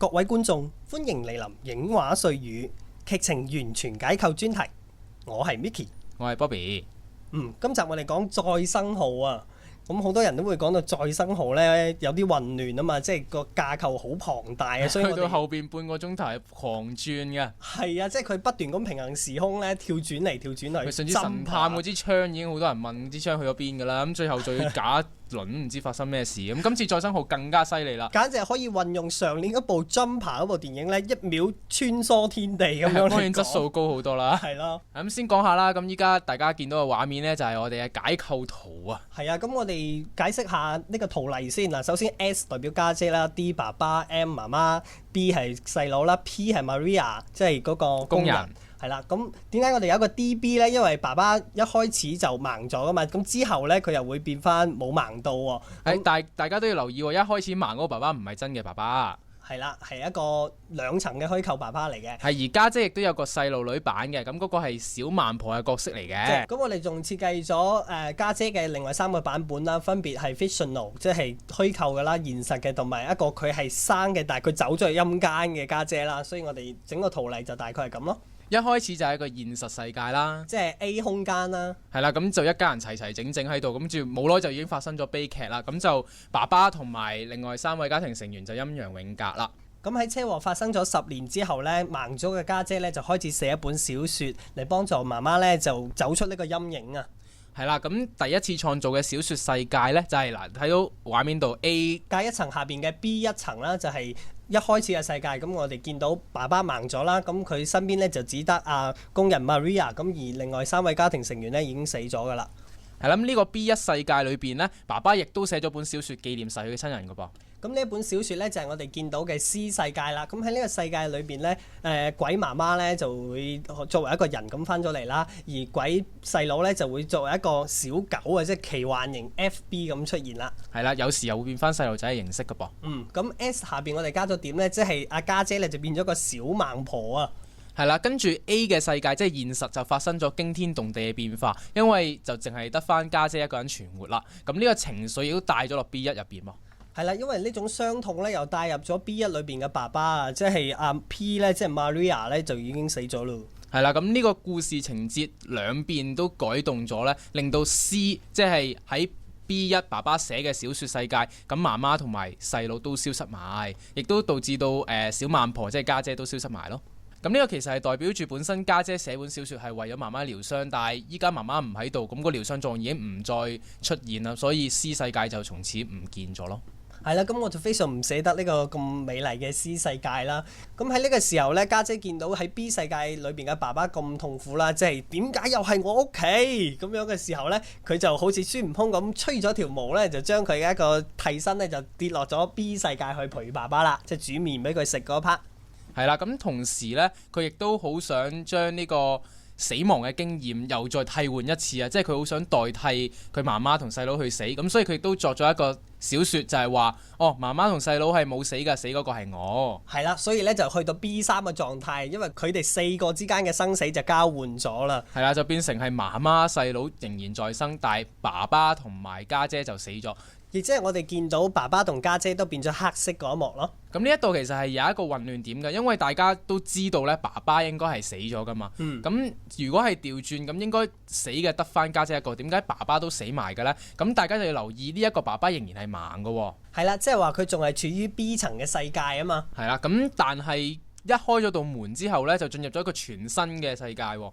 各位觀眾，歡迎嚟臨影畫碎語劇情完全解構專題。我係 Micky， 我係 Bobby。今集我哋講再生號啊。咁好多人都會講到再生號呢，有啲混亂啊嘛，即係個架構好龐大啊，所以去到後邊半個鐘頭係狂轉嘅。係啊，即係佢不斷咁平行時空呢，跳轉嚟跳轉去。佢甚至神探嗰支槍已經好多人問支槍去咗邊㗎啦，咁最後仲要假輪唔知發生咩事。咁今次再生號更加犀利啦，簡直係可以運用上年嗰部 Jumper 嗰部電影呢，一秒穿梭天地咁樣。當然質素高好多啦。係咯。咁先講下啦，咁依家大家見到嘅畫面呢，就係我哋嘅解構圖啊。係啊，咁我哋解釋下呢個圖例先嗱。首先 S 代表家姐啦，D 爸爸，M 媽媽，B 係細佬啦，P 係 Maria 即係嗰個工人。係啦，咁點解我哋有一個 DB 呢？因為爸爸一開始就盲咗噶嘛，咁之後呢，佢又會變翻冇盲到喎。大家都要留意喎，一開始盲嗰個爸爸唔係真嘅爸爸。係啦，係一個兩層嘅虛構爸爸嚟嘅。係，而家姐亦都有個細路女版嘅，咁嗰個係小孟婆嘅角色嚟嘅。咁我哋仲設計咗家姐嘅另外3個版本啦，分別係 fictional 即係虛構嘅啦，現實嘅，同埋一個佢係生嘅，但係佢走咗去陰間嘅家姐啦。所以我哋整個圖例就大概係咁咯。一開始就係一個現實世界啦，即係 A 空間啦。係啦，咁就一家人齊齊整整喺度，咁住冇耐就已經發生咗悲劇啦。咁就爸爸同埋另外3位家庭成員就陰陽永隔啦。咁喺車禍發生咗10年之後呢，盲咗嘅家姐呢就開始寫一本小説嚟幫助媽媽呢就走出呢個陰影啊。係啦，咁第一次創造嘅小説世界呢，就係嗱，睇到畫面度 A 加一層下邊嘅 B 一層啦，就係一開始嘅世界。咁我哋見到爸爸盲咗啦，咁佢身邊呢就只得工人 Maria，咁而另外3位家庭成員呢已經死咗噶啦。係啦，咁呢個 B 一世界裏邊呢，爸爸亦都寫咗本小説紀念逝去嘅親人噶噃。咁呢本小説呢，就係我哋見到嘅 C 世界啦。咁喺呢個世界裏邊呢，鬼媽媽呢就會作為一個人咁翻咗嚟啦，而鬼細佬呢就會作為一個小狗啊，即係奇幻型 FB 咁出現啦。係啦，有時又會變翻細路仔嘅形式噶噃。咁 S 下邊我哋加咗點呢？即係阿家姐呢就變咗個小孟婆啊。係啦，跟住 A 嘅世界即係現實就發生咗驚天動地嘅變化，因為就淨係得翻家姐一個人存活啦。咁呢個情緒亦都帶咗落 B1 入邊喎。係啦，因為呢種傷痛咧，又帶入咗 B1 裏邊嘅爸爸啊，即係阿 P 咧，即係 Maria 咧，就已經死咗咯。係啦，咁呢個故事情節兩邊都改動咗咧，令到 C 即係喺 B1 爸爸寫嘅小説世界，咁媽媽同埋細佬都消失埋，亦都導致到小孟婆即係家姐都消失埋咯。咁呢個其實係代表住本身家姐寫本小説係為咗媽媽療傷，但係依家媽媽唔喺度，咁個療傷狀已經唔再出現啦，所以 C 世界就從此唔見咗咯。係啦，咁我就非常唔捨得呢個咁美麗嘅 C 世界啦。咁喺呢個時候呢，家姐見到喺 B 世界裏邊嘅爸爸咁痛苦啦，即係點解又係我屋企咁樣嘅時候呢，佢就好似孫悟空咁吹咗條毛呢，就將佢嘅一個替身呢，就跌落咗 B 世界去陪爸爸啦，即係煮麵俾佢食嗰 part。係啦，咁同時呢，佢亦都好想將呢個死亡嘅經驗又再替換一次啊！即係佢好想代替佢媽媽同細佬去死，咁所以佢亦都作咗一個小説，就係話媽媽同細佬係冇死㗎，死嗰個係我。係啦，所以咧就去到 B3嘅狀態，因為佢哋4個之間嘅生死就交換咗啦。係啦，就變成係媽媽細佬仍然在生，但係爸爸同埋家姐就死咗。亦即係我哋見到爸爸同家姐都變咗黑色嗰一幕咯。咁呢一度其實係有一個混亂點嘅，因為大家都知道咧，爸爸應該係死咗噶嘛。咁如果係調轉，咁應該死嘅得翻家姐一個，點解爸爸都死埋嘅呢？咁大家就要留意呢一個爸爸仍然係盲嘅喎。係啦，即係話佢仲係處於 B 層嘅世界啊嘛。係啦，咁但係一開咗道門之後呢，就進入咗一個全新嘅世界喎。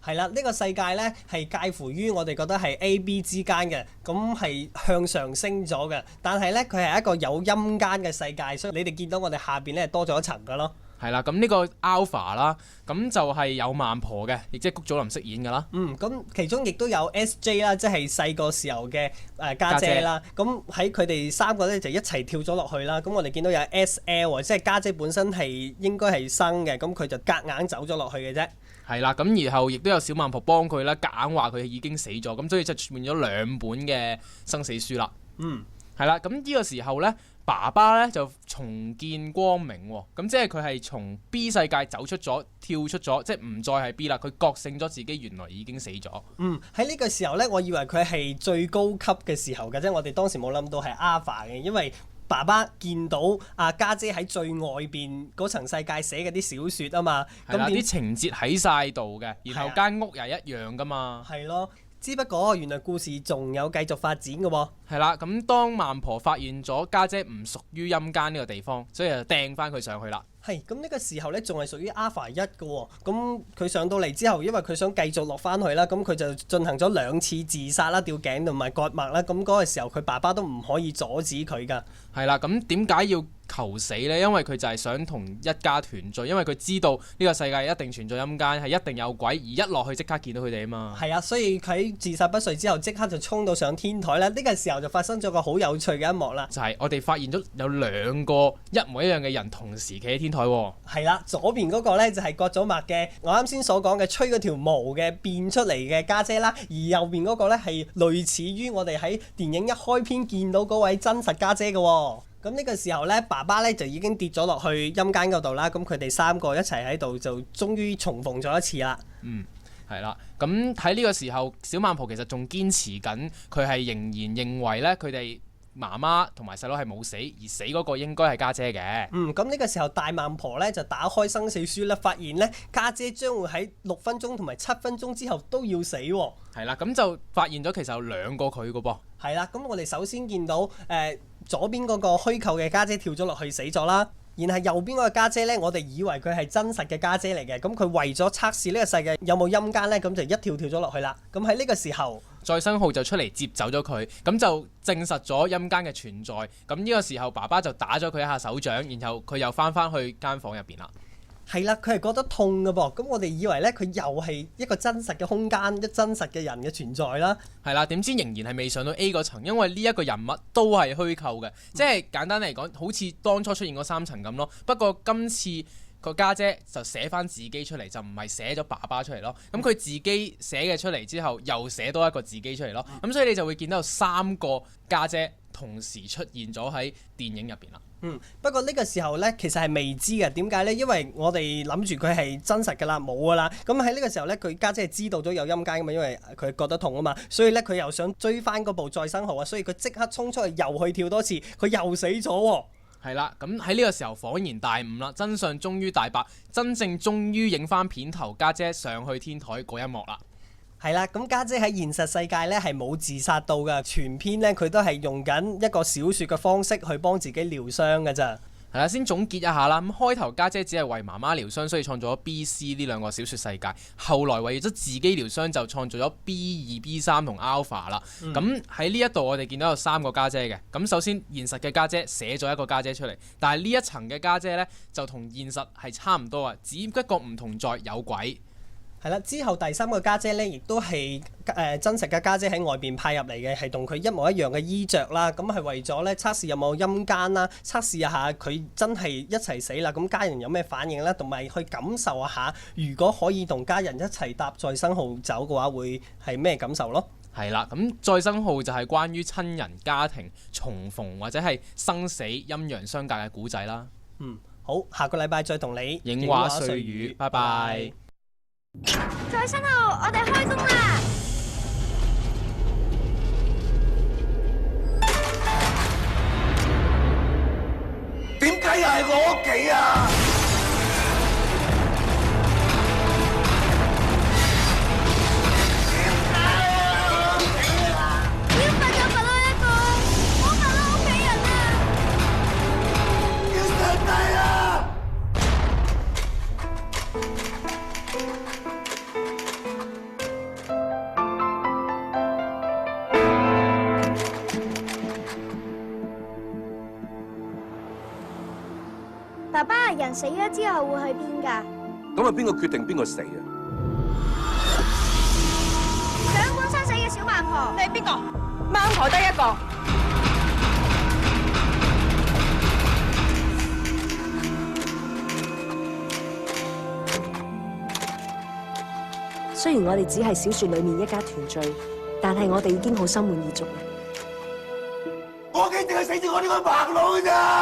係啦，呢個世界呢係介乎於我哋覺得係 A、B 之間嘅，咁係向上升咗嘅。但係呢，佢係一個有陰間嘅世界，所以你哋見到我哋下邊呢多咗一層㗎咯。係啦，咁呢個 Alpha 啦，咁就係有孟婆嘅，亦即係谷祖琳飾演㗎啦。咁其中亦都有 SJ 啦，即係細個時候嘅家姐啦。咁喺佢哋3個咧就一齊跳咗落去啦。咁我哋見到有 SL 即係家姐本身係應該係生嘅，咁佢就夾硬走咗落去嘅啫。係啦，咁然後亦都有小孟婆幫佢啦，夾硬話佢已經死咗，咁所以就出現咗2本嘅生死書啦。係啦，咁呢個時候呢，爸爸呢就重見光明喎，咁即係佢係從 B 世界走出咗，跳出咗，即係唔再係 B 啦，佢覺醒咗自己原來已經死咗。喺呢個時候呢，我以為佢係最高級嘅時候嘅啫，我哋當時冇諗到係 Alpha 嘅，因為爸爸見到家姐喺最外邊嗰層世界寫嘅啲小説啊嘛，係啦，啲情節喺晒度嘅，然後間屋又一樣噶嘛。係咯，只不過原來故事仲有繼續發展嘅喎。係啦，咁當孟婆發現咗家姐唔屬於陰間呢個地方，所以就掟翻佢上去啦。係，咁呢個時候呢，仲係屬於 Alpha 1嘅喎。咁佢上到嚟之後，因為佢想繼續落翻去啦，咁佢就進行咗2次自殺啦、吊頸同埋割脈啦。咁嗰個時候，佢爸爸都唔可以阻止佢㗎。係啦，咁點解要求死呢？因為佢就係想同一家團聚，因為佢知道呢個世界一定存在陰間，係一定有鬼，而一落去即刻見到佢哋啊嘛。係啊，所以佢喺自殺不遂之後，即刻就衝到上天台啦。呢個時候就發生咗個好有趣嘅一幕啦。就係我哋發現咗有2個一模一樣嘅人同時企喺天台喎。係啦，左邊嗰個呢就係割咗脈嘅，我啱先所講嘅吹嗰條毛嘅變出嚟嘅家姐啦，而右邊嗰個呢係類似於我哋喺電影一開篇見到嗰位真實家姐嘅喎。咁呢個時候呢，爸爸呢就已經跌咗落去陰間嗰度啦。咁佢哋3個一齊喺度就終於重逢咗一次啦。係啦，咁喺呢個時候，小孟婆其實仲堅持緊，佢係仍然認為呢，佢哋媽媽同埋細佬係冇死，而死嗰個應該係家姐嘅。咁呢個時候大孟婆呢就打開生死書啦，發現呢家姐將會喺6分鐘同埋7分鐘之後都要死喎。係啦，咁就發現咗其實有2個佢嘅噃。係啦，咁我哋首先見到左邊嗰個虛構嘅家姐跳咗落去死咗啦，然後右邊嗰個家姐呢，我哋以為佢係真實嘅家姐嚟嘅，咁佢為咗測試呢個世界有冇陰間呢，咁就一跳跳咗落去啦。咁喺呢個時候，再生號就出嚟接走咗佢，咁就證實咗陰間嘅存在。咁呢個時候，爸爸就打咗佢一下手掌，然後佢又翻去間房入邊啦。係啦，佢係覺得痛㗎噃，咁我哋以為呢，佢又係一個真實嘅空間，一真實嘅人嘅存在啦。係啦，點知仍然係未上到 A 嗰層，因為呢一個人物都係虛構嘅，即係簡單嚟講，好似當初出現嗰3層咁咯。不過今次個家姐就寫翻自己出嚟，就唔係寫咗爸爸出嚟咯。咁佢自己寫嘅出嚟之後，又寫多一個自己出嚟咯。咁所以你就會見到有3個家姐同時出現咗喺電影入邊啦。不過呢個時候呢，其實係未知嘅。點解呢？因為我哋諗住佢係真實㗎啦，冇㗎啦。咁喺呢個時候呢，佢家姐係知道咗有陰間㗎嘛，因為佢覺得痛啊嘛，所以呢，佢又想追翻嗰部再生號啊，所以佢即刻衝出去又去跳多次，佢又死咗喎。係啦，咁喺呢個時候恍然大悟啦，真相終於大白，真正終於影翻片頭家姐上去天台嗰一幕啦。係啦，咁家姐喺現實世界呢係冇自殺到㗎，全篇呢，佢都係用緊一個小説嘅方式去幫自己療傷㗎咋。係啦，先總結一下啦。咁開頭家姐只係為媽媽療傷，所以創造咗 B、C 呢2個小説世界。後來為咗自己療傷，就創造咗 B2、B3同 Alpha 啦。咁喺呢一度我哋見到有3個家姐嘅。咁首先現實嘅家姐寫咗一個家姐出嚟，但係呢一層嘅家姐呢，就同現實係差唔多啊，只不過唔同在有鬼。係啦，之後第3個家姐呢，亦都係真實嘅家姐喺外邊派入嚟嘅，係同佢一模一樣嘅衣着啦。咁係為咗呢測試有冇陰間啦，測試一下佢真係一齊死啦，咁家人有咩反應啦，同埋去感受一下，如果可以同家人一齊搭再生號走嘅話，會係咩感受咯？係啦，咁再生號就係關於親人、家庭重逢或者係生死陰陽相隔嘅古仔啦。好，下個禮拜再同你影畫碎語，拜拜。再生號，我哋開工啦！點解又係我屋企啊？要罰就罰我一個，唔好罰我屋企人啊！要上帝啊！爸爸，人死咗之後會去邊㗎？咁啊，邊個決定邊個死啊？掌管生死嘅小孟婆，你係邊個？孟婆得一個。雖然我哋只係小說裏面一家團聚，但係我哋已經好心滿意足啦。我屋企淨係死住我呢個盲佬㗎咋！